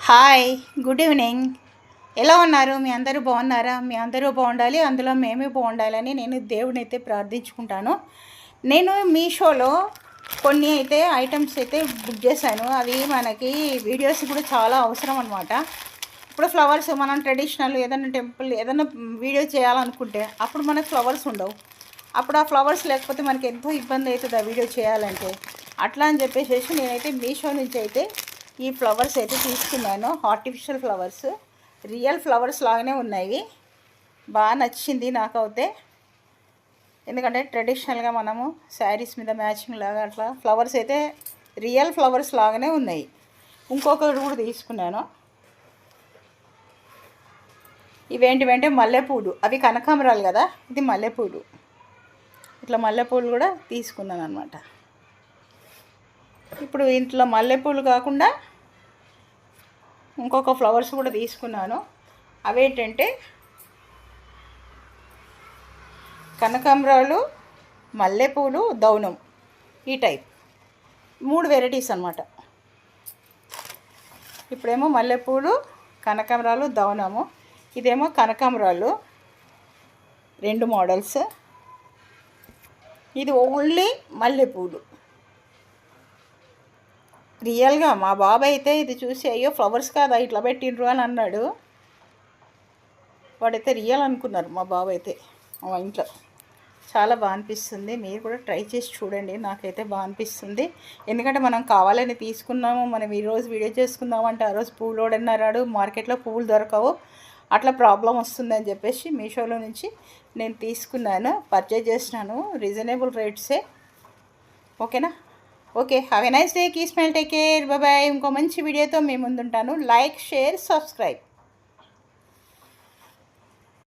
Hi, good evening. ఎలా ఉన్నారు? మీ అందరూ బాగున్నారా? మీ అందరూ బాగుండాలి, అందులో మేమే బాగుండాలని నేను దేవుడిని అయితే ప్రార్థించుకుంటాను. నేను మీషోలో కొన్ని అయితే ఐటమ్స్ అయితే బుక్ చేశాను. అవి మనకి వీడియోస్ కూడా చాలా అవసరం అనమాట. ఇప్పుడు ఫ్లవర్స్ మనం ట్రెడిషనల్ ఏదైనా టెంపుల్ ఏదైనా వీడియో చేయాలనుకుంటే అప్పుడు మనకు ఫ్లవర్స్ ఉండవు. అప్పుడు ఆ ఫ్లవర్స్ లేకపోతే మనకి ఎంతో ఇబ్బంది అవుతుంది ఆ వీడియో చేయాలంటే. అట్లా అని చెప్పేసి నేనైతే మీషో నుంచి అయితే ఈ ఫ్లవర్స్ అయితే తీసుకున్నాను. ఆర్టిఫిషియల్ ఫ్లవర్స్, రియల్ ఫ్లవర్స్ లాగానే ఉన్నాయి. బాగా నచ్చింది నాకైతే. ఎందుకంటే ట్రెడిషనల్గా మనము శారీస్ మీద మ్యాచింగ్ లాగా అట్లా ఫ్లవర్స్ అయితే రియల్ ఫ్లవర్స్ లాగానే ఉన్నాయి. ఇంకొకటి కూడా తీసుకున్నాను. ఇవేంటివంటే మల్లెపూలు. అవి కనకాంబరాలు కదా, ఇది మల్లెపూలు. ఇట్లా మల్లెపూలు కూడా తీసుకున్నాను అనమాట. ఇప్పుడు ఇంట్లో మల్లెపూలు కాకుండా ఇంకొక ఫ్లవర్స్ కూడా తీసుకున్నాను. అవేంటంటే కనకాంబరాలు, మల్లెపూలు, దౌనం, ఈ టైప్ 3 వెరైటీస్ అనమాట. ఇప్పుడేమో మల్లెపూలు, కనకాంబరాలు, దౌనము. ఇదేమో కనకాంబరాలు 2 మోడల్స్. ఇది ఓన్లీ మల్లెపూలు. రియల్గా మా బాబాయ్ అయితే ఇది చూసి అయ్యో ఫ్లవర్స్ కాదా ఇట్లా పెట్టిండ్రు అని అన్నాడు. వాడైతే రియల్ అనుకున్నారు మా బాబాయ్ అయితే. మా ఇంట్లో చాలా బాగా అనిపిస్తుంది. మీరు కూడా ట్రై చేసి చూడండి. నాకైతే బాగా అనిపిస్తుంది. ఎందుకంటే మనం కావాలని తీసుకున్నాము, మనం ఈరోజు వీడియో చేసుకుందామంటే ఆ రోజు పూలు ఓడన్నారాడు, మార్కెట్లో పువ్వులు దొరకవు, అట్లా ప్రాబ్లం వస్తుందని చెప్పేసి మీషోలో నుంచి నేను తీసుకున్నాను, పర్చేజ్ చేసినాను. రీజనబుల్ రేట్సే. ఓకేనా? Okay, have a nice day. Keep smile, take care, bye. ఇంకో మంచి వీడియోతో మీ ముందుంటాను. Like, share, subscribe.